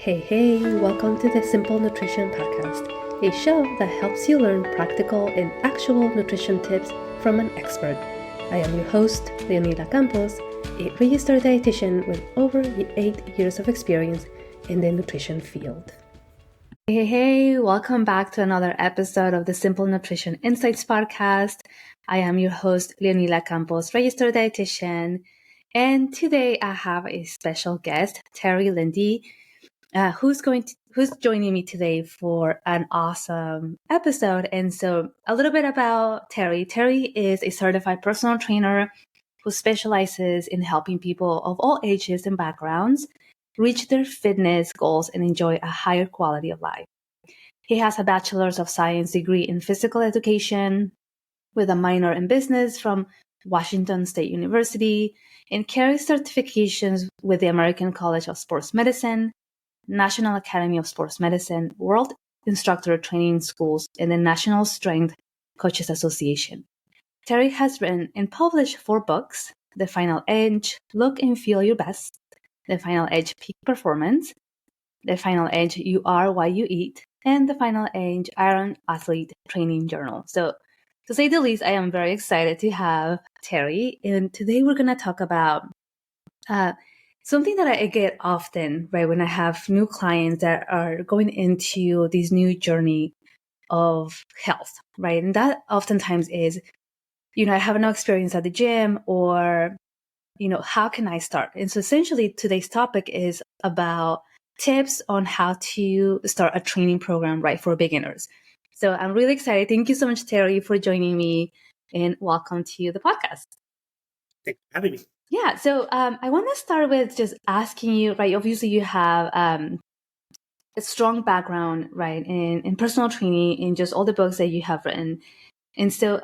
Hey, welcome to the Simple Nutrition Podcast, a show that helps you learn practical and actual nutrition tips from an expert. I am your host, Leonila Campos, a registered dietitian with over 8 years of experience in the nutrition field. Hey, welcome back to another episode of the Simple Nutrition Insights Podcast. I am your host, Leonila Campos, registered dietitian, and today I have a special guest, Terry Linde, who's joining me today for an awesome episode. And so a little bit about Terry. Terry is a certified personal trainer who specializes in helping people of all ages and backgrounds reach their fitness goals and enjoy a higher quality of life. He has a Bachelor's of Science degree in physical education with a minor in business from Washington State University and carries certifications with the American College of Sports Medicine, National Academy of Sports Medicine, World Instructor Training Schools, and the National Strength Coaches Association. Terry has written and published 4 books: The Final Edge, Look and Feel Your Best, The Final Edge, Peak Performance, The Final Edge, You Are What You Eat, and The Final Edge, Iron Athlete Training Journal. So, to say the least, I am very excited to have Terry, and today we're going to talk about something that I get often, right, when I have new clients that are going into this new journey of health, right? And that oftentimes is, I have no experience at the gym, or, how can I start? And so essentially today's topic is about tips on how to start a training program, right, for beginners. So I'm really excited. Thank you so much, Terry, for joining me, and welcome to the podcast. Thanks for having me. Yeah, so I want to start with just asking you, right? Obviously, you have a strong background, right, in personal training, in just all the books that you have written. And so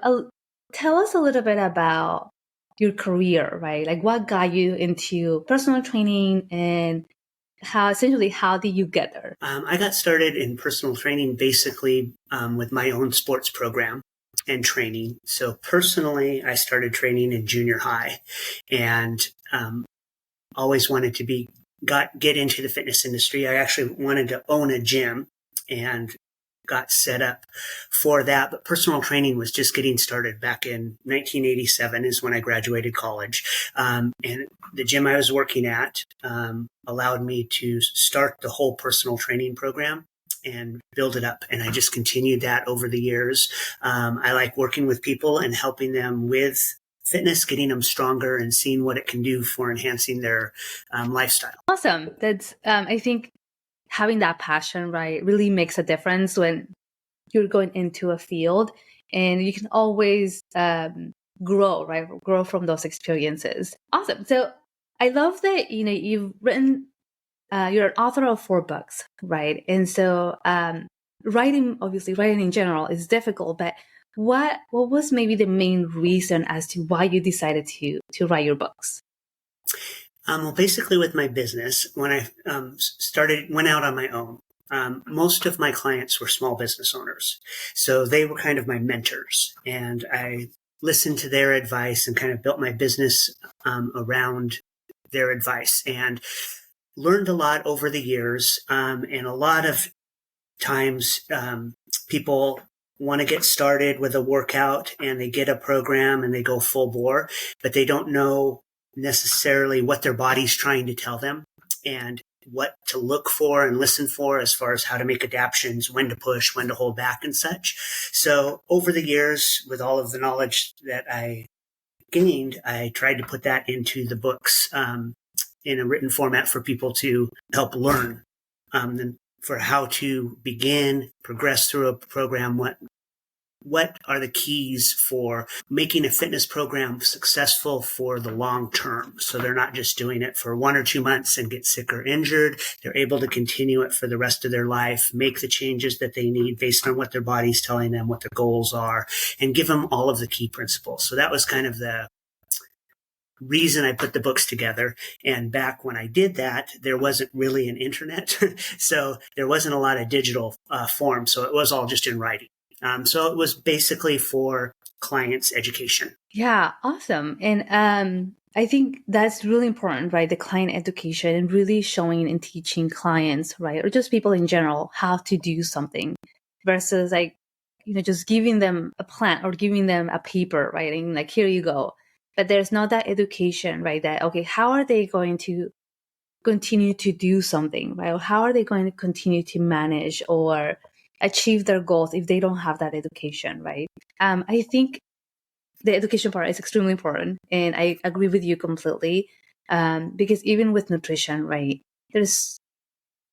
tell us a little bit about your career, right? Like what got you into personal training, and how did you get there? I got started in personal training basically with my own sports program and training. So personally, I started training in junior high and always wanted to get into the fitness industry. I actually wanted to own a gym and got set up for that. But personal training was just getting started back in 1987 is when I graduated college. And the gym I was working at allowed me to start the whole personal training program and build it up. And I just continued that over the years. I like working with people and helping them with fitness, getting them stronger and seeing what it can do for enhancing their lifestyle. Awesome. That's, I think having that passion, right, really makes a difference when you're going into a field, and you can always grow, right? Grow from those experiences. Awesome. So I love that, you've written, you're an author of 4 books, right? And so writing in general is difficult, but what was maybe the main reason as to why you decided to write your books? Well, basically with my business, when I went out on my own, most of my clients were small business owners. So they were kind of my mentors, and I listened to their advice and kind of built my business around their advice and learned a lot over the years. And a lot of times people want to get started with a workout and they get a program and they go full bore, but they don't know necessarily what their body's trying to tell them and what to look for and listen for as far as how to make adaptations, when to push, when to hold back and such. So over the years, with all of the knowledge that I gained, I tried to put that into the books in a written format for people to help learn for how to begin, progress through a program, what are the keys for making a fitness program successful for the long term? So they're not just doing it for 1 or 2 months and get sick or injured. They're able to continue it for the rest of their life, make the changes that they need based on what their body's telling them, what their goals are, and give them all of the key principles. So that was kind of the reason I put the books together. And back when I did that, there wasn't really an internet. So there wasn't a lot of digital form. So it was all just in writing. So it was basically for clients' education. Yeah, awesome. And I think that's really important, right? The client education and really showing and teaching clients, right? Or just people in general how to do something versus like, just giving them a plan or giving them a paper, right? And like, here you go. But there's not that education, right? That, okay, how are they going to continue to do something, right? Or how are they going to continue to manage or achieve their goals if they don't have that education, right? I think the education part is extremely important, and I agree with you completely. Because even with nutrition, right, there's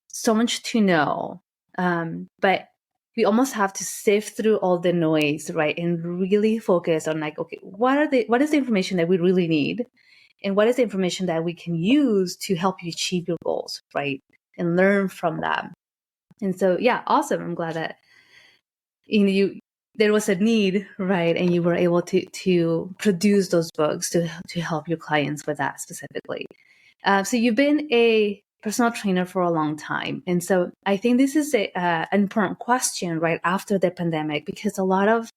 so much to know, but we almost have to sift through all the noise, right, and really focus on like, okay, what is the information that we really need, and what is the information that we can use to help you achieve your goals, right, and learn from them. And so, yeah, awesome. I'm glad that there was a need, right, and you were able to produce those books to help your clients with that specifically. So you've been a personal trainer for a long time, and so I think this is an important question right after the pandemic, because a lot of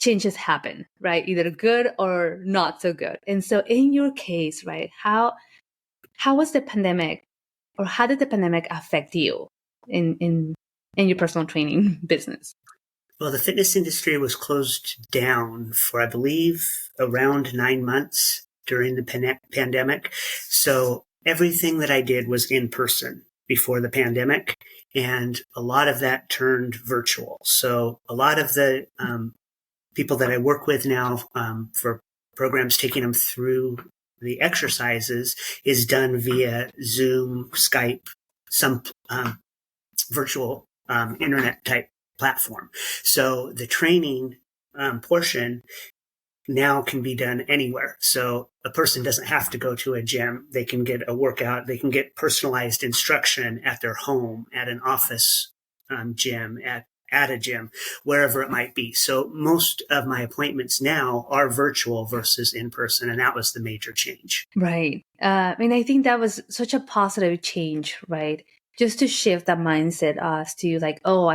changes happen, right, either good or not so good. And so in your case, right, how was the pandemic, or how did the pandemic affect you in your personal training business? Well, the fitness industry was closed down for, I believe, around 9 months during the pandemic. So everything that I did was in person before the pandemic, and a lot of that turned virtual. So a lot of the people that I work with now for programs taking them through the exercises is done via Zoom, Skype, some virtual internet type platform. So the training portion now can be done anywhere. So a person doesn't have to go to a gym. They can get a workout. They can get personalized instruction at their home, at an office gym, at a gym, wherever it might be. So most of my appointments now are virtual versus in person. And that was the major change. Right. I think that was such a positive change, right? Just to shift that mindset us to like, oh,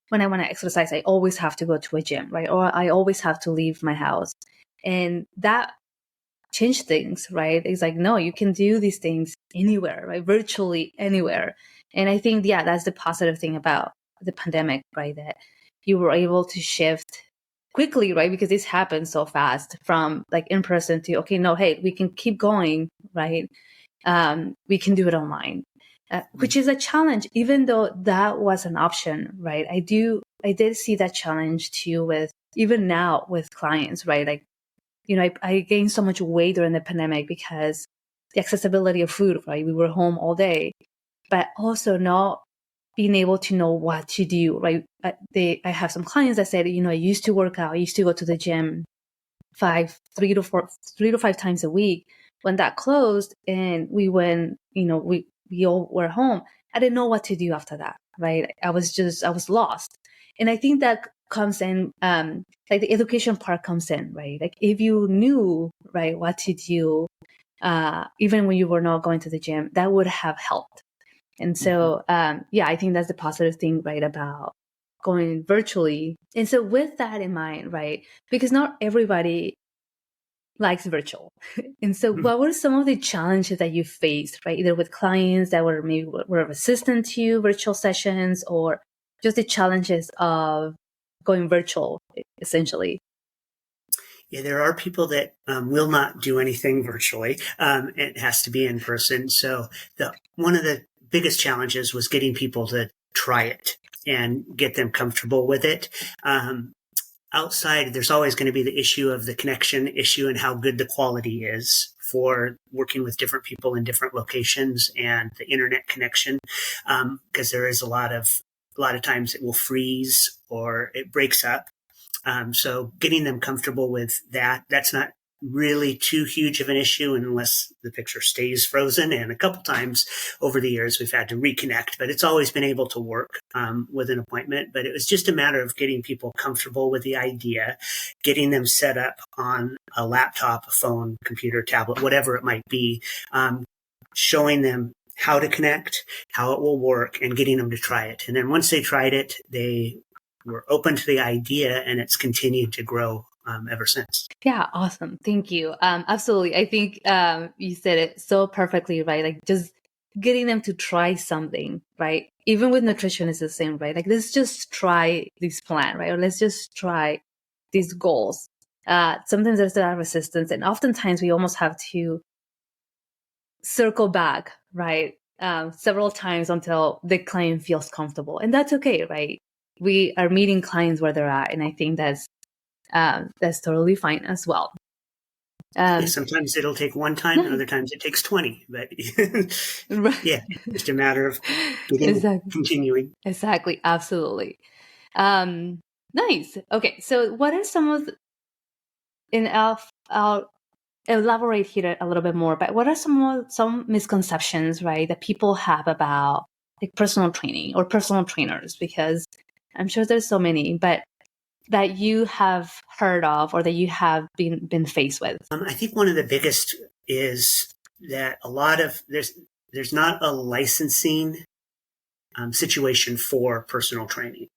when I want to exercise, I always have to go to a gym, right? Or I always have to leave my house. And that changed things, right? It's like, no, you can do these things anywhere, right? Virtually anywhere. And I think, yeah, that's the positive thing about the pandemic, right? That you were able to shift quickly, right? Because this happened so fast from like in person to, okay, no, hey, we can keep going, right? We can do it online, which is a challenge, even though that was an option, right? I did see that challenge too with even now with clients, right? Like, I gained so much weight during the pandemic because the accessibility of food, right? We were home all day, but also not being able to know what to do, right? I have some clients that said, I used to work out, I used to go to the gym 3 to 5 times a week. When that closed and we went, we all were home, I didn't know what to do after that, right? I was lost. And I think that comes in, like the education part comes in, right? Like if you knew, right, what to do, even when you were not going to the gym, that would have helped. And so, yeah, I think that's the positive thing, right, about going virtually. And so with that in mind, right, because not everybody likes virtual. And so what were some of the challenges that you faced, right, either with clients that were resistant to virtual sessions, or just the challenges of going virtual, essentially? Yeah, there are people that will not do anything virtually. It has to be in person. So one of the biggest challenges was getting people to try it and get them comfortable with it. Outside, there's always going to be the issue of the connection issue and how good the quality is for working with different people in different locations, and the internet connection, because there is a lot of times it will freeze or it breaks up. So getting them comfortable with that's not really too huge of an issue unless the picture stays frozen. And a couple times over the years, we've had to reconnect, but it's always been able to work with an appointment. But it was just a matter of getting people comfortable with the idea, getting them set up on a laptop, a phone, computer, tablet, whatever it might be, showing them how to connect, how it will work, and getting them to try it. And then once they tried it, they were open to the idea, and it's continued to grow ever since. Yeah, awesome. Thank you. Absolutely. I think you said it so perfectly, right? Like just getting them to try something, right? Even with nutrition is the same, right? Like let's just try this plan, right? Or let's just try these goals. Sometimes there's a lot of resistance, and oftentimes we almost have to circle back, right? Several times until the client feels comfortable, and that's okay, right? We are meeting clients where they're at, and I think that's totally fine as well. Yeah, sometimes it'll take one time, and other times it takes 20. But Right. yeah, just a matter of Exactly. continuing. Exactly. Absolutely. Nice. Okay. So what are some of in I'll elaborate here a little bit more, but what are some misconceptions, right, that people have about like personal training or personal trainers? Because I'm sure there's so many, but that you have heard of or that you have been faced with. I think one of the biggest is that there's not a licensing situation for personal training.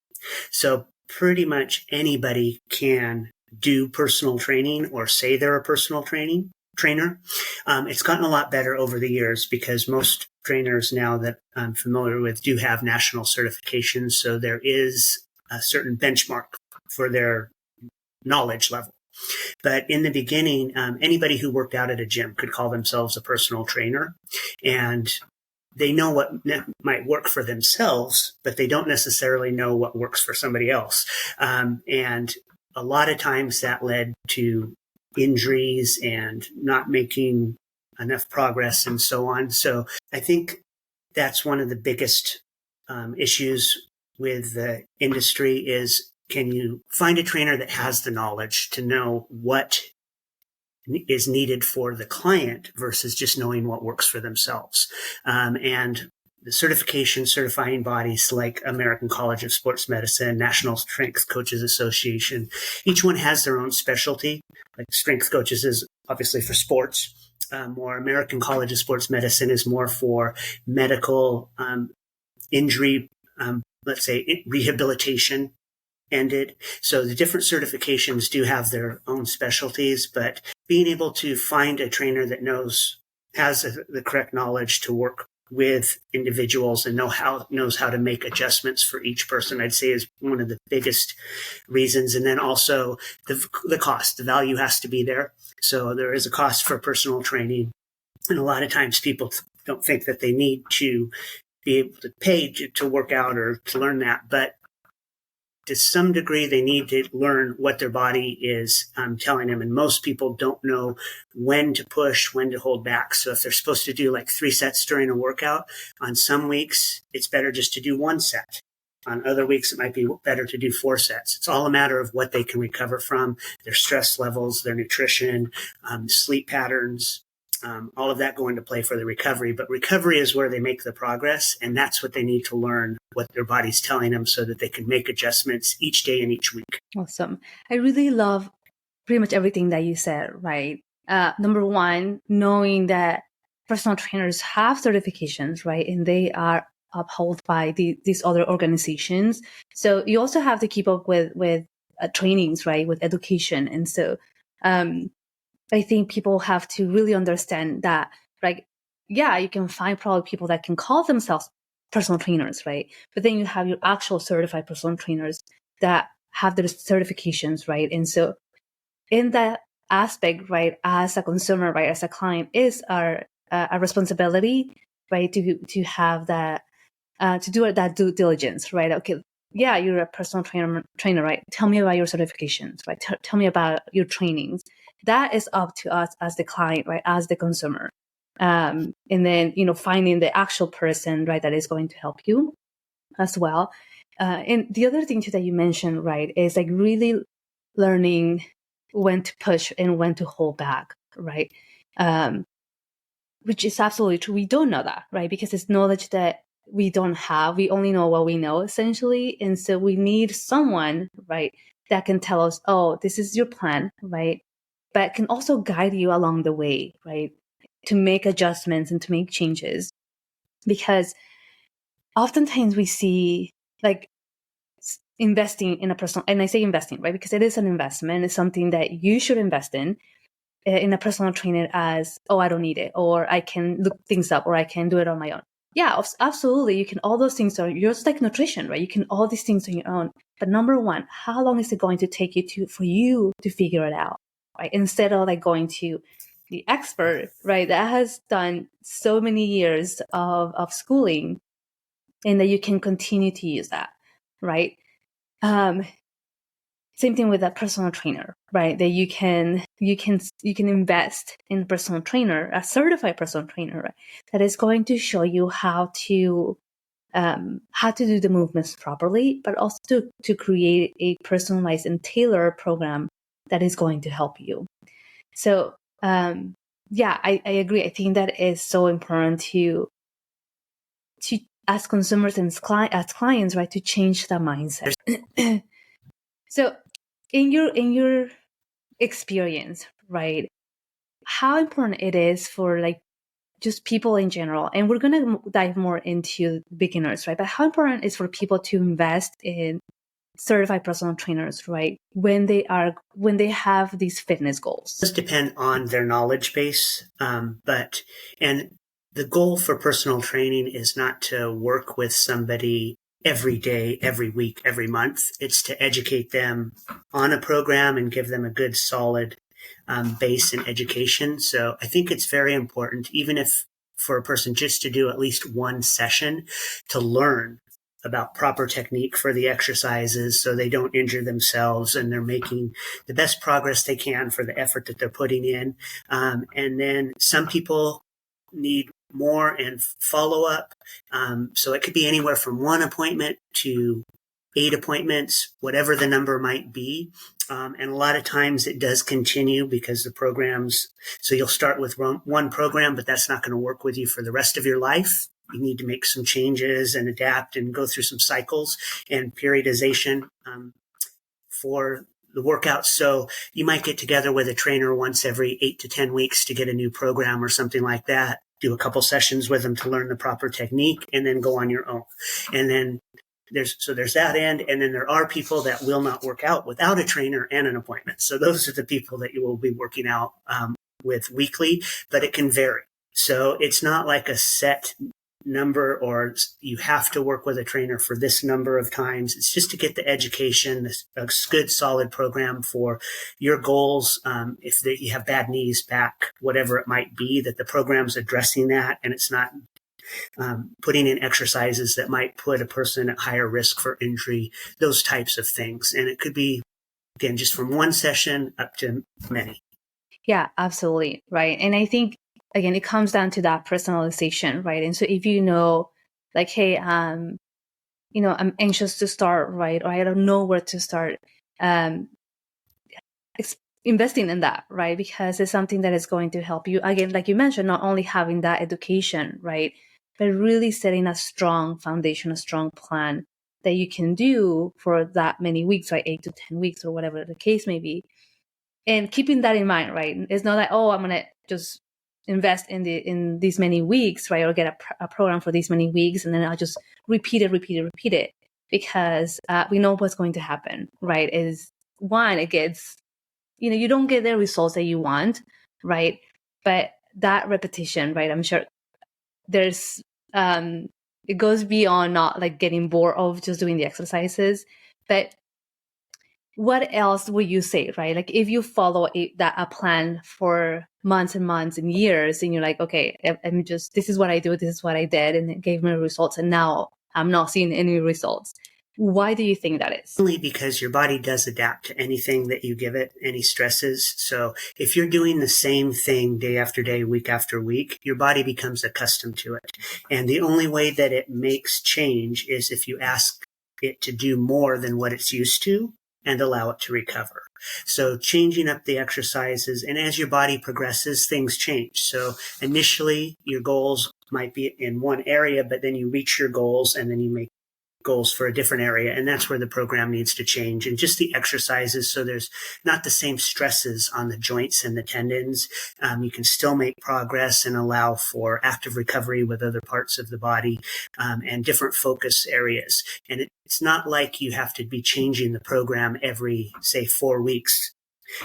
So pretty much anybody can do personal training or say they're a personal trainer. It's gotten a lot better over the years because most trainers now that I'm familiar with do have national certifications. So there is a certain benchmark for their knowledge level. But in the beginning, anybody who worked out at a gym could call themselves a personal trainer. And they know what might work for themselves, but they don't necessarily know what works for somebody else. And a lot of times that led to injuries and not making enough progress and so on. So I think that's one of the biggest issues with the industry is, can you find a trainer that has the knowledge to know what is needed for the client versus just knowing what works for themselves? And the certifying bodies like American College of Sports Medicine, National Strength Coaches Association, each one has their own specialty. Like strength coaches is obviously for sports, or American College of Sports Medicine is more for medical injury, let's say rehabilitation ended. So the different certifications do have their own specialties, but being able to find a trainer that has the correct knowledge to work with individuals and knows how to make adjustments for each person, I'd say is one of the biggest reasons. And then also the cost, the value has to be there. So there is a cost for personal training. And a lot of times people don't think that they need to be able to pay to work out or to learn that. But to some degree, they need to learn what their body is telling them. And most people don't know when to push, when to hold back. So if they're supposed to do like 3 sets during a workout, on some weeks, it's better just to do 1 set. On other weeks, it might be better to do 4 sets. It's all a matter of what they can recover from, their stress levels, their nutrition, sleep patterns. All of that go into play for the recovery. But recovery is where they make the progress, and that's what they need to learn, what their body's telling them so that they can make adjustments each day and each week. Awesome. I really love pretty much everything that you said, right? Number one, knowing that personal trainers have certifications, right? And they are upheld by these other organizations. So you also have to keep up with trainings, right? With education. And so I think people have to really understand that, like, yeah, you can find probably people that can call themselves personal trainers, right? But then you have your actual certified personal trainers that have their certifications, right? And so in that aspect, right, as a consumer, right, as a client, is our a responsibility, right, to have that, to do that due diligence, right? Okay, yeah, you're a personal trainer, right? Tell me about your certifications, right? Tell me about your trainings. That is up to us as the client, right, as the consumer. And then, finding the actual person, right, that is going to help you as well. And the other thing too that you mentioned, right, is like really learning when to push and when to hold back, right? Which is absolutely true. We don't know that, right? Because it's knowledge that we don't have. We only know what we know, essentially. And so we need someone, right, that can tell us, oh, this is your plan, right? But can also guide you along the way, right? To make adjustments and to make changes. Because oftentimes we see, like, investing in a personal, and I say investing, right? Because it is an investment. It's something that you should invest in a personal trainer as, oh, I don't need it, or I can look things up, or I can do it on my own. Yeah, absolutely. You can, all those things are, just like nutrition, right? You can, all these things on your own. But number one, how long is it going to take you for you to figure it out, right? Instead of like going to the expert, right? That has done so many years of schooling, and that you can continue to use that, right? Same thing with a personal trainer, right? That you can invest in a personal trainer, a certified personal trainer, right? That is going to show you how to do the movements properly, but also to create a personalized and tailored program that is going to help you. So yeah, I agree. I think that is so important to as consumers and as clients, right, to change the mindset. So in your experience, right, how important it is for like just people in general, and we're going to dive more into beginners, right, but how important is for people to invest in certified personal trainers, right, when they have these fitness goals? It does depend on their knowledge base, and the goal for personal training is not to work with somebody every day, every week, every month. It's to educate them on a program and give them a good, solid base in education. So I think it's very important, even if for a person just to do at least one session, to learn about proper technique for the exercises so they don't injure themselves and they're making the best progress they can for the effort that they're putting in. And then some people need more and follow up. So it could be anywhere from 1 appointment to 8 appointments, whatever the number might be. And a lot of times it does continue because the programs, so you'll start with one program, but that's not going to work with you for the rest of your life. You need to make some changes and adapt and go through some cycles and periodization for the workouts. So you might get together with a trainer once every 8 to 10 weeks to get a new program or something like that. Do a couple sessions with them to learn the proper technique and then go on your own. And then there's that end. And then there are people that will not work out without a trainer and an appointment. So those are the people that you will be working out with weekly, but it can vary. So it's not like a set number or you have to work with a trainer for this number of times. It's just to get the education, a good solid program for your goals. If you have bad knees, back, whatever it might be, that the program's addressing that and it's not putting in exercises that might put a person at higher risk for injury, those types of things. And it could be, again, just from one session up to many. Yeah, absolutely. Right. And I think, again, it comes down to that personalization, right? And so if you know, like, hey, I'm anxious to start, right? Or I don't know where to start, investing in that, right? Because it's something that is going to help you. Again, like you mentioned, not only having that education, right? But really setting a strong foundation, a strong plan that you can do for that many weeks, right? 8 to 10 weeks or whatever the case may be. And keeping that in mind, right? It's not like, oh, I'm going to just invest in these many weeks, right? Or get a program for these many weeks. And then I'll just repeat it. Because we know what's going to happen, right? Is one, it gets, you don't get the results that you want, right? But that repetition, right? I'm sure there's, it goes beyond not like getting bored of just doing the exercises, but what else would you say, right? Like if you follow a plan for months and months and years, and you're like, okay, this is what I do, this is what I did, and it gave me results, and now I'm not seeing any results. Why do you think that is? Only because your body does adapt to anything that you give it, any stresses. So if you're doing the same thing day after day, week after week, your body becomes accustomed to it. And the only way that it makes change is if you ask it to do more than what it's used to and allow it to recover. So changing up the exercises, and as your body progresses, things change. So initially your goals might be in one area, but then you reach your goals and then you make goals for a different area. And that's where the program needs to change. And just the exercises, so there's not the same stresses on the joints and the tendons. You can still make progress and allow for active recovery with other parts of the body, and different focus areas. And it's not like you have to be changing the program every, say, 4 weeks.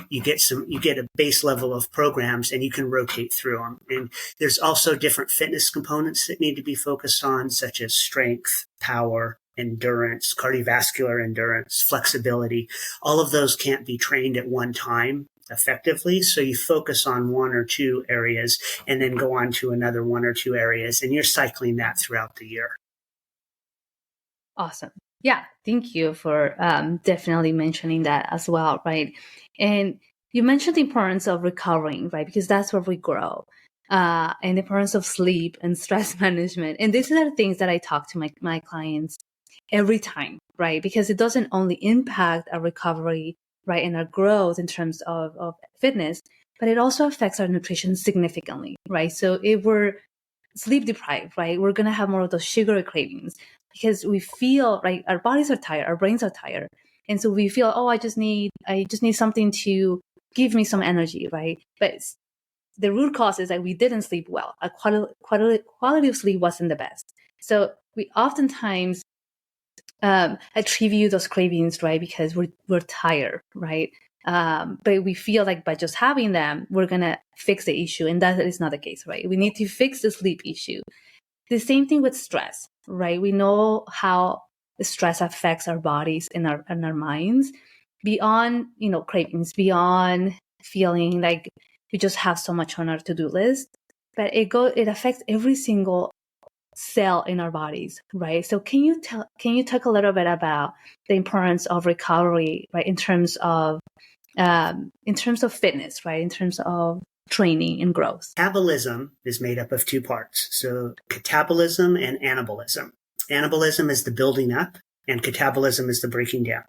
You get a base level of programs and you can rotate through them. And there's also different fitness components that need to be focused on, such as strength, power, endurance, cardiovascular endurance, flexibility. All of those can't be trained at one time effectively. So you focus on one or two areas and then go on to another one or two areas, and you're cycling that throughout the year. Awesome. Yeah, thank you for definitely mentioning that as well, right? And you mentioned the importance of recovering, right? Because that's where we grow. And the importance of sleep and stress management. And these are the things that I talk to my clients every time, right? Because it doesn't only impact our recovery, right, and our growth in terms of fitness, but it also affects our nutrition significantly, right? So if we're sleep deprived, right, we're going to have more of those sugar cravings because we feel, right, our bodies are tired, our brains are tired. And so we feel, oh, I just need something to give me some energy, right? But the root cause is that we didn't sleep well. Our quality of sleep wasn't the best. So we oftentimes attribute those cravings, right, because we're tired, right? But we feel like by just having them, we're going to fix the issue. And that is not the case, right? We need to fix the sleep issue. The same thing with stress, right? We know how the stress affects our bodies and our minds beyond, cravings, beyond feeling like we just have so much on our to-do list, but it affects every single cell in our bodies, right? So can you talk a little bit about the importance of recovery, right, in terms of fitness, right, in terms of training and growth? Metabolism is made up of two parts. So catabolism and anabolism. Anabolism is the building up and catabolism is the breaking down.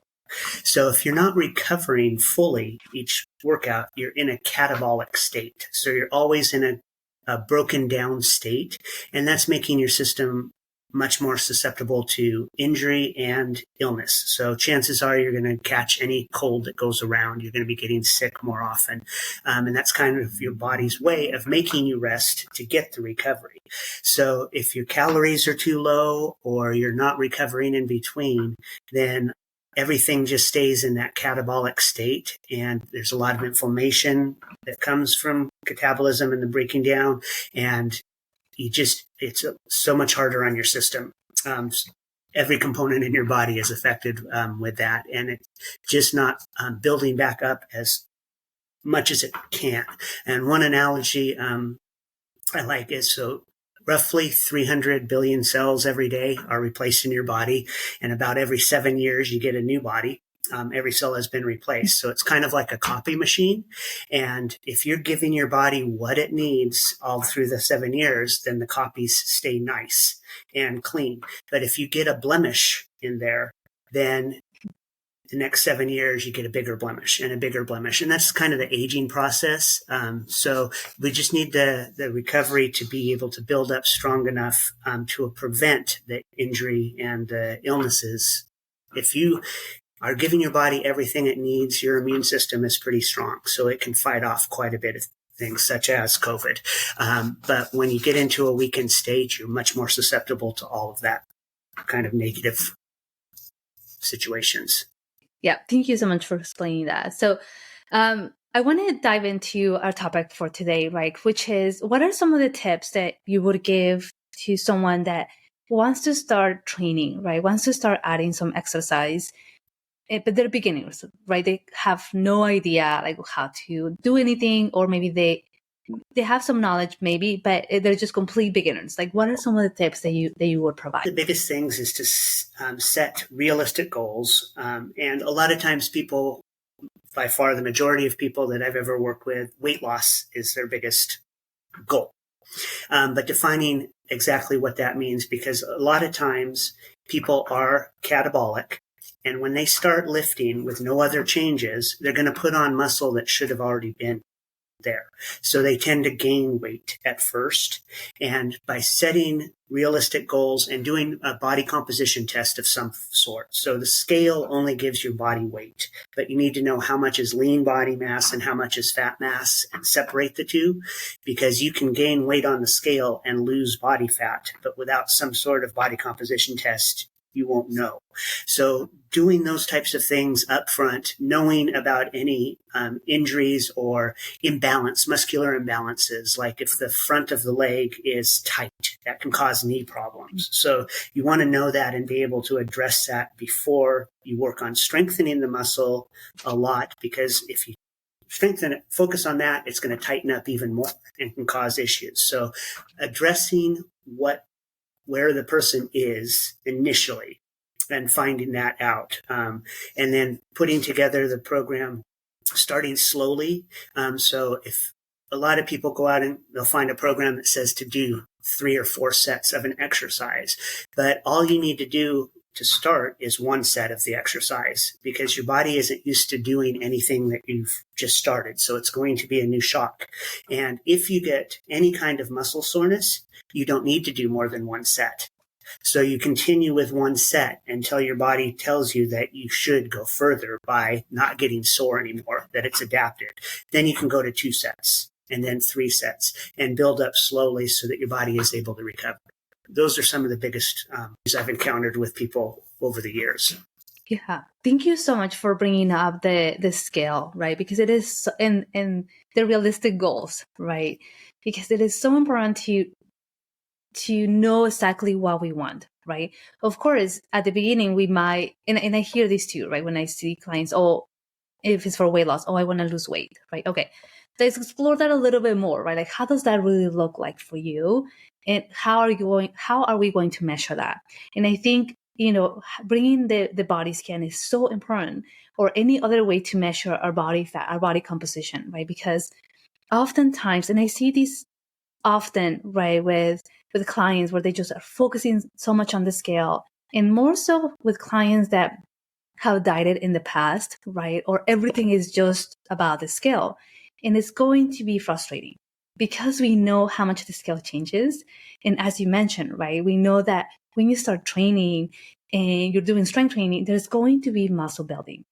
So if you're not recovering fully each workout, you're in a catabolic state. So you're always in a broken down state, and that's making your system much more susceptible to injury and illness. So chances are you're going to catch any cold that goes around. You're going to be getting sick more often. And that's kind of your body's way of making you rest to get the recovery. So if your calories are too low or you're not recovering in between, then everything just stays in that catabolic state. And there's a lot of inflammation that comes from catabolism and the breaking down. And it's so much harder on your system. Every component in your body is affected with that, and it's just not building back up as much as it can. And one analogy I like is, so roughly 300 billion cells every day are replaced in your body, and about every 7 years you get a new body. Every cell has been replaced. So it's kind of like a copy machine. And if you're giving your body what it needs all through the 7 years, then the copies stay nice and clean. But if you get a blemish in there, then the next 7 years, you get a bigger blemish and a bigger blemish. And that's kind of the aging process. So we just need the recovery to be able to build up strong enough to prevent the injury and the illnesses. If you are giving your body everything it needs, your immune system is pretty strong. So it can fight off quite a bit of things such as COVID. But when you get into a weakened state, you're much more susceptible to all of that kind of negative situations. Yeah, thank you so much for explaining that. So I want to dive into our topic for today, right, which is, what are some of the tips that you would give to someone that wants to start training, right, wants to start adding some exercise, but they're beginners, right? They have no idea like how to do anything, or maybe they have some knowledge maybe, but they're just complete beginners. Like, what are some of the tips that you would provide? The biggest things is to set realistic goals. And a lot of times people, by far the majority of people that I've ever worked with, weight loss is their biggest goal. But defining exactly what that means, because a lot of times people are catabolic. And when they start lifting with no other changes, they're going to put on muscle that should have already been there. So they tend to gain weight at first. And by setting realistic goals and doing a body composition test of some sort. So the scale only gives you body weight, but you need to know how much is lean body mass and how much is fat mass and separate the two, because you can gain weight on the scale and lose body fat, but without some sort of body composition test, you won't know. So doing those types of things up front, knowing about any injuries or muscular imbalances, like if the front of the leg is tight, that can cause knee problems. So you want to know that and be able to address that before you work on strengthening the muscle a lot, because if you strengthen it, focus on that, it's going to tighten up even more and can cause issues. So addressing where the person is initially and finding that out. And then putting together the program, starting slowly. So if a lot of people go out and they'll find a program that says to do 3 or 4 sets of an exercise, but all you need to do to start is 1 set of the exercise, because your body isn't used to doing anything that you've just started. So it's going to be a new shock. And if you get any kind of muscle soreness, you don't need to do more than 1 set. So you continue with 1 set until your body tells you that you should go further by not getting sore anymore, that it's adapted. Then you can go to 2 sets and then 3 sets and build up slowly so that your body is able to recover. Those are some of the biggest things I've encountered with people over the years. Yeah. Thank you so much for bringing up the scale, right? Because it is in the realistic goals, right? Because it is so important to know exactly what we want, right? Of course, at the beginning, we might, and I hear this too, right? When I see clients, if it's for weight loss, I want to lose weight, right? Okay. Let's explore that a little bit more, right? Like, how does that really look like for you? And how are we going to measure that? And I think, bringing the body scan is so important, or any other way to measure our body fat, our body composition, right? Because oftentimes, and I see this often, right, with clients where they just are focusing so much on the scale, and more so with clients that have dieted in the past, right? Or everything is just about the scale. And it's going to be frustrating because we know how much the scale changes. And as you mentioned, right, we know that when you start training and you're doing strength training, there's going to be muscle building.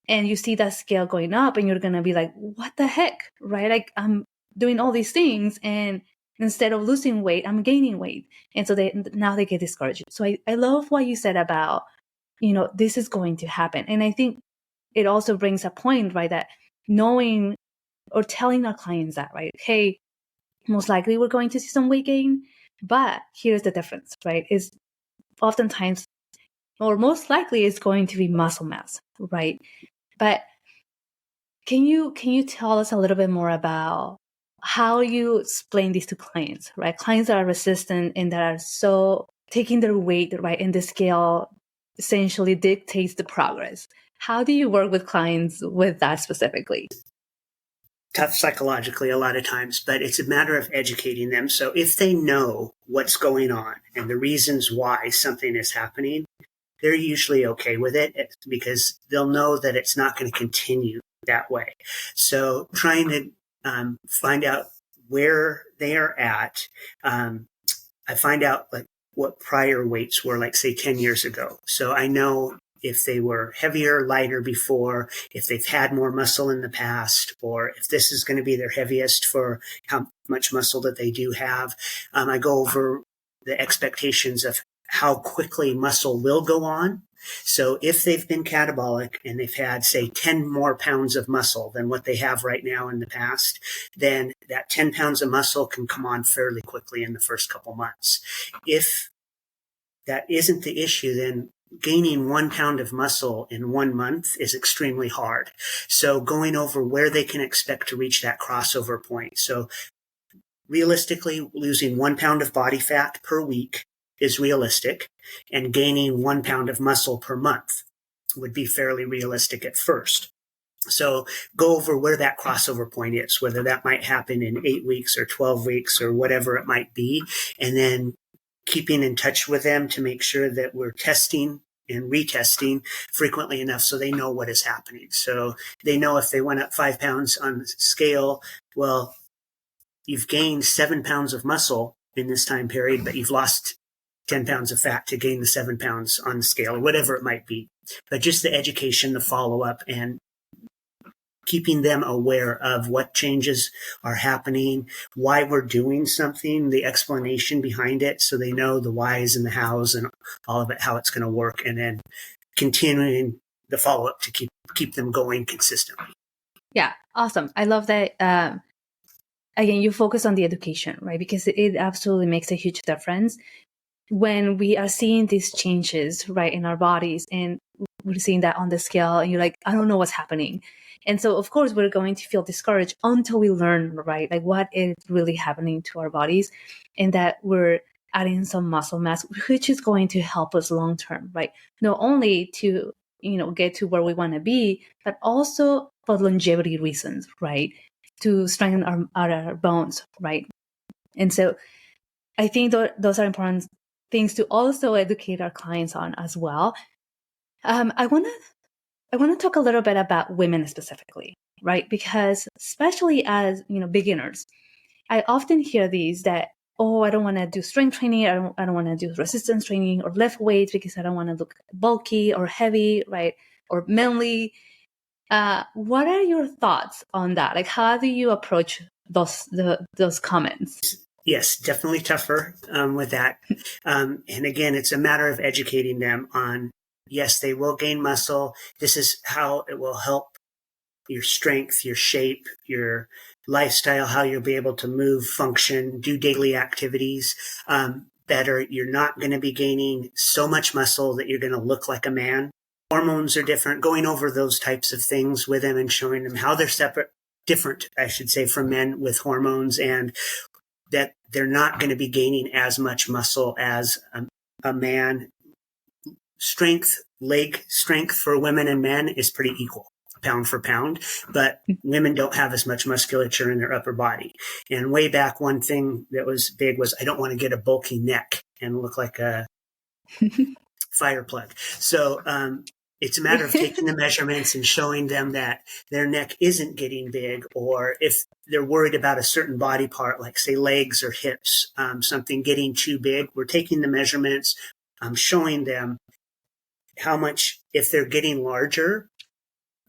And you see that scale going up and you're going to be like, what the heck, right? Like, I'm doing all these things and instead of losing weight, I'm gaining weight. And so now they get discouraged. So I love what you said about, this is going to happen. And I think it also brings a point, right, that knowing or telling our clients that, right, hey, most likely we're going to see some weight gain, but here's the difference, right, is oftentimes, or most likely, it's going to be muscle mass, right? But can you tell us a little bit more about how you explain this to clients, right? Clients that are resistant and that are so taking their weight, right, and the scale essentially dictates the progress. How do you work with clients with that specifically? Tough psychologically a lot of times, but it's a matter of educating them. So if they know what's going on and the reasons why something is happening, they're usually okay with it because they'll know that it's not going to continue that way. So trying to find out where they are at. I find out like what prior weights were, like say 10 years ago. So I know if they were heavier, lighter before, if they've had more muscle in the past, or if this is going to be their heaviest for how much muscle that they do have. I go over the expectations of how quickly muscle will go on. So if they've been catabolic and they've had, say, 10 more pounds of muscle than what they have right now in the past, then that 10 pounds of muscle can come on fairly quickly in the first couple months. If that isn't the issue, then gaining 1 pound of muscle in 1 month is extremely hard. So going over where they can expect to reach that crossover point. So realistically, losing 1 pound of body fat per week is realistic, and gaining 1 pound of muscle per month would be fairly realistic at first. So go over where that crossover point is, whether that might happen in 8 weeks or 12 weeks or whatever it might be, and then keeping in touch with them to make sure that we're testing and retesting frequently enough so they know what is happening. So they know if they went up 5 pounds on the scale, well, you've gained 7 pounds of muscle in this time period, but you've lost 10 pounds of fat to gain the 7 pounds on the scale, or whatever it might be. But just the education, the follow-up, and keeping them aware of what changes are happening, why we're doing something, the explanation behind it, so they know the whys and the hows and all of it, how it's going to work, and then continuing the follow-up to keep them going consistently. Yeah, awesome. I love that. Again, you focus on the education, right? Because it absolutely makes a huge difference when we are seeing these changes, right, in our bodies, and we're seeing that on the scale, and you're like, I don't know what's happening. And so, of course, we're going to feel discouraged until we learn, right, like what is really happening to our bodies, and that we're adding some muscle mass, which is going to help us long term, right? Not only to, get to where we want to be, but also for longevity reasons, right? To strengthen our bones, right? And so I think those are important things to also educate our clients on as well. I want to talk a little bit about women specifically, right? Because especially as beginners, I often hear these that, oh, I don't want to do strength training, I don't want to do resistance training or lift weights because I don't want to look bulky or heavy, right? Or manly. What are your thoughts on that? Like, how do you approach those comments? Yes, definitely tougher with that. And again, it's a matter of educating them on, yes, they will gain muscle. This is how it will help your strength, your shape, your lifestyle, how you'll be able to move, function, do daily activities better. You're not going to be gaining so much muscle that you're going to look like a man. Hormones are different, going over those types of things with them and showing them how they're different, I should say, from men with hormones, and that they're not going to be gaining as much muscle as a man. Leg strength for women and men is pretty equal, pound for pound, but women don't have as much musculature in their upper body. And way back, one thing that was big was, I don't want to get a bulky neck and look like a fire plug. So it's a matter of taking the measurements and showing them that their neck isn't getting big, or if they're worried about a certain body part, like say legs or hips, something getting too big, we're taking the measurements, showing them how much, if they're getting larger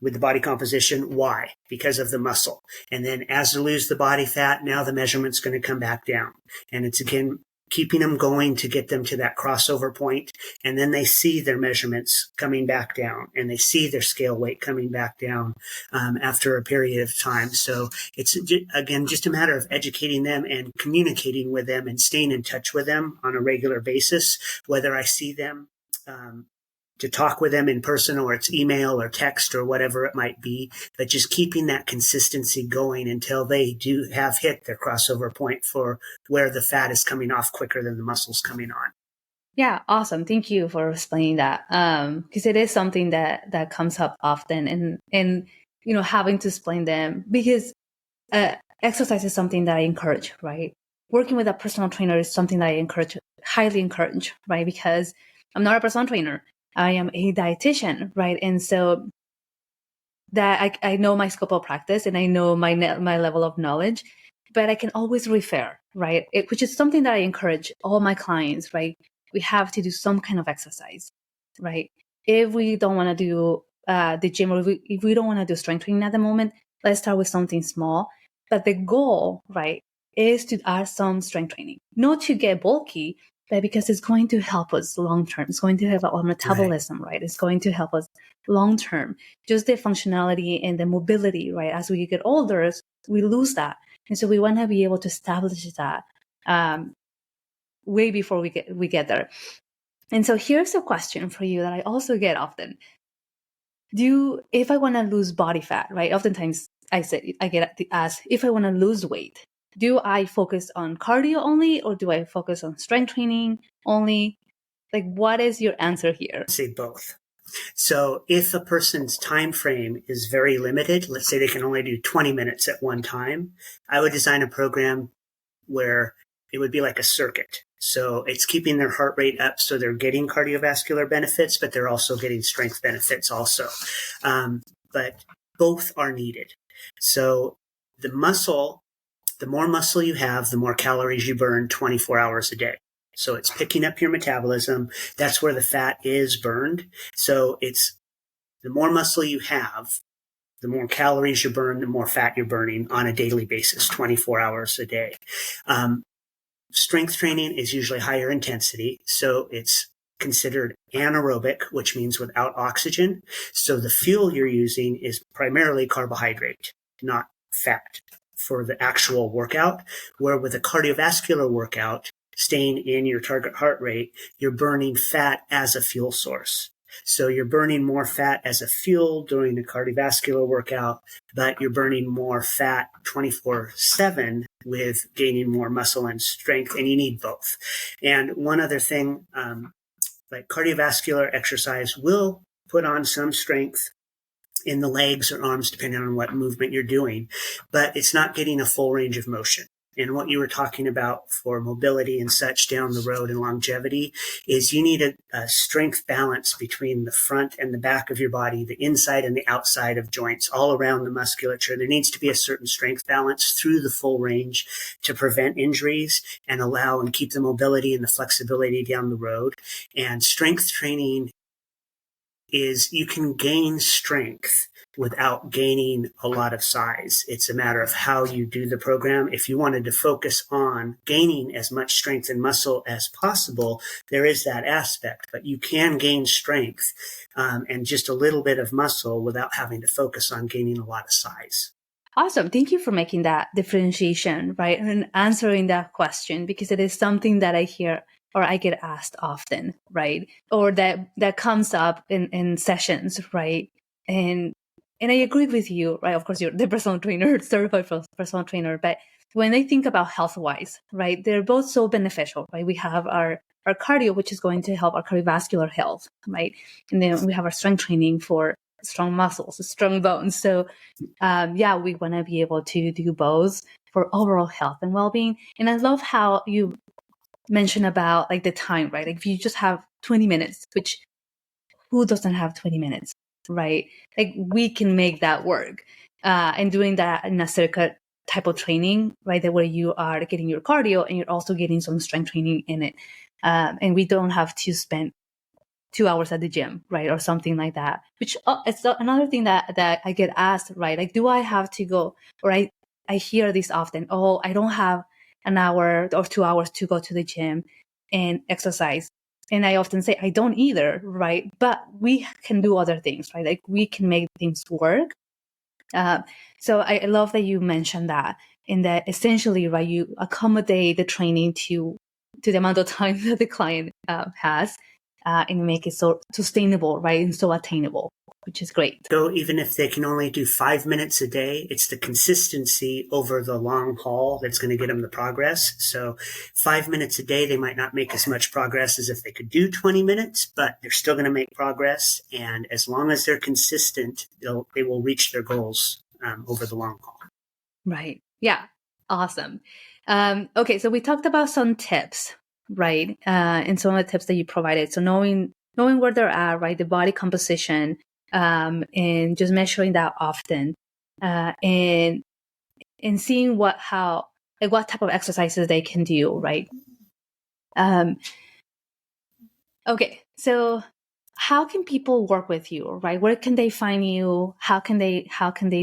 with the body composition, why? Because of the muscle. And then as they lose the body fat, now the measurement's going to come back down. And it's, again, keeping them going to get them to that crossover point. And then they see their measurements coming back down, and they see their scale weight coming back down after a period of time. So it's, again, just a matter of educating them and communicating with them and staying in touch with them on a regular basis, whether I see them to talk with them in person, or it's email or text or whatever it might be, but just keeping that consistency going until they do have hit their crossover point for where the fat is coming off quicker than the muscle's coming on. Yeah, awesome. Thank you for explaining that. Because it is something that comes up often, and having to explain them, because exercise is something that I encourage, right? Working with a personal trainer is something that I highly encourage, right? Because I'm not a personal trainer. I am a dietitian, right? And so that I know my scope of practice, and I know my level of knowledge, but I can always refer, right? Which is something that I encourage all my clients, right? We have to do some kind of exercise, right? If we don't want to do the gym, or if we don't want to do strength training at the moment, let's start with something small. But the goal, right, is to add some strength training, not to get bulky, but because it's going to help us long term. It's going to help our metabolism, right? It's going to help us long term. Just the functionality and the mobility, right? As we get older, we lose that. And so we want to be able to establish that way before we get there. And so here's a question for you that I also get often. If I want to lose body fat, right? Oftentimes I get asked, if I want to lose weight, do I focus on cardio only, or do I focus on strength training only? Like, what is your answer here? I'd say both. So if a person's time frame is very limited, let's say they can only do 20 minutes at one time, I would design a program where it would be like a circuit. So it's keeping their heart rate up, so they're getting cardiovascular benefits, but they're also getting strength benefits also. But both are needed. So the more muscle you have, the more calories you burn 24 hours a day. So it's picking up your metabolism. That's where the fat is burned. So it's the more muscle you have, the more calories you burn, the more fat you're burning on a daily basis, 24 hours a day. Strength training is usually higher intensity. So it's considered anaerobic, which means without oxygen. So the fuel you're using is primarily carbohydrate, not fat for the actual workout, where with a cardiovascular workout, staying in your target heart rate, you're burning fat as a fuel source. So you're burning more fat as a fuel during the cardiovascular workout, but you're burning more fat 24/7 with gaining more muscle and strength, and you need both. And one other thing, like cardiovascular exercise will put on some strength in the legs or arms, depending on what movement you're doing, but it's not getting a full range of motion. And what you were talking about for mobility and such down the road and longevity is you need a strength balance between the front and the back of your body, the inside and the outside of joints, all around the musculature. There needs to be a certain strength balance through the full range to prevent injuries and allow and keep the mobility and the flexibility down the road. And strength training is you can gain strength without gaining a lot of size. It's a matter of how you do the program. If you wanted to focus on gaining as much strength and muscle as possible, there is that aspect, but you can gain strength and just a little bit of muscle without having to focus on gaining a lot of size. Awesome. Thank you for making that differentiation, right? And answering that question, because it is something that I hear or I get asked often, right? Or that comes up in sessions, right? And I agree with you, right? Of course, you're the personal trainer, certified personal trainer, but when I think about health-wise, right, they're both so beneficial, right? We have our cardio, which is going to help our cardiovascular health, right? And then we have our strength training for strong muscles, strong bones. So we want to be able to do both for overall health and well-being. And I love how you mentioned about like the time, right? Like if you just have 20 minutes, which who doesn't have 20 minutes, right? Like we can make that work. And doing that in a circuit type of training, right? That where you are getting your cardio and you're also getting some strength training in it. And we don't have to spend 2 hours at the gym, right? Or something like that, which it's another thing that I get asked, right? Like, do I have to go, or I hear this often, oh, I don't have an hour or 2 hours to go to the gym and exercise. And I often say, I don't either, right? But we can do other things, right? Like we can make things work. So I love that you mentioned that, in that essentially, right, you accommodate the training to the amount of time that the client has. And make it so sustainable, right, and so attainable, which is great. So even if they can only do 5 minutes a day, it's the consistency over the long haul that's going to get them the progress. So 5 minutes a day, they might not make as much progress as if they could do 20 minutes, but they're still going to make progress. And as long as they're consistent, they will reach their goals over the long haul. Right. Yeah. Awesome. Okay. So we talked about some tips, right? And some of the tips that you provided. So knowing where they're at, right? The body composition, and just measuring that often, and seeing what type of exercises they can do, right? Okay. So how can people work with you, right? Where can they find you? How can they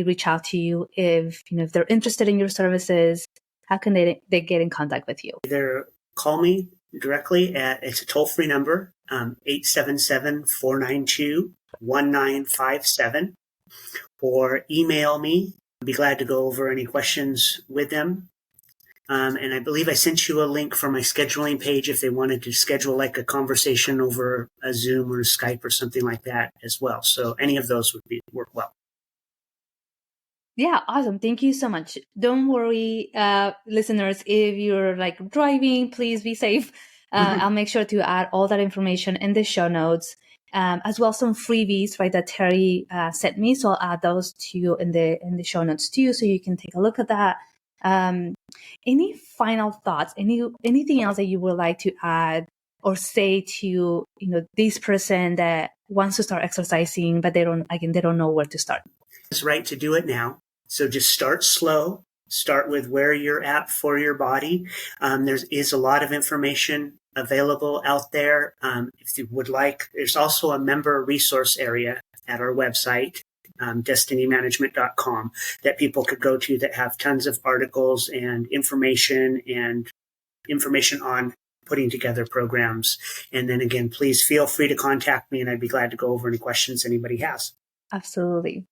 reach out to you if they're interested in your services? How can they get in contact with you? Either call me directly it's a toll-free number, 877-492-1957, or email me. I'd be glad to go over any questions with them. And I believe I sent you a link for my scheduling page if they wanted to schedule like a conversation over a Zoom or a Skype or something like that as well. So any of those would work well. Yeah, awesome. Thank you so much. Don't worry, listeners, if you're like driving, please be safe. I'll make sure to add all that information in the show notes, as well as some freebies, right, that Terry sent me. So I'll add those to you in the show notes too, so you can take a look at that. Any final thoughts? Anything else that you would like to add or say to this person that wants to start exercising, but they don't know where to start? It's right to do it now. So just start slow start with where you're at for your body. There is a lot of information available out there. If you would like, there's also a member resource area at our website, destinymanagement.com, that people could go to that have tons of articles and information on putting together programs. And then again, please feel free to contact me and I'd be glad to go over any questions anybody has. Absolutely.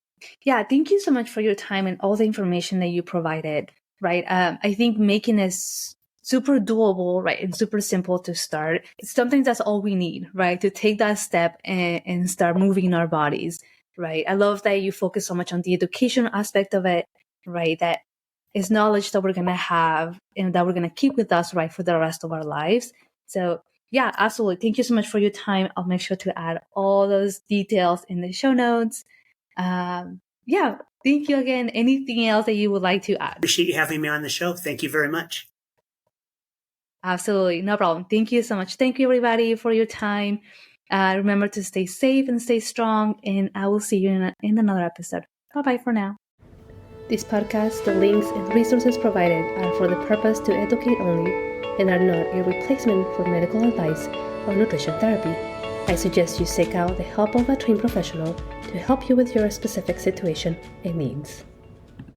Yeah, thank you so much for your time and all the information that you provided, right? I think making this super doable, right, and super simple to start. It's something that's all we need, right, to take that step and start moving our bodies, right? I love that you focus so much on the education aspect of it, right? That is knowledge that we're going to have and that we're going to keep with us, right, for the rest of our lives. So yeah, absolutely. Thank you so much for your time. I'll make sure to add all those details in the show notes. Yeah, thank you again. Anything else that you would like to add? Appreciate you having me on the show. Thank you very much. Absolutely. No problem. Thank you so much. Thank you, everybody, for your time. Remember to stay safe and stay strong, and I will see you in another episode. Bye-bye for now. This podcast, the links and resources provided are for the purpose to educate only and are not a replacement for medical advice or nutrition therapy. I suggest you seek out the help of a trained professional to help you with your specific situation and needs.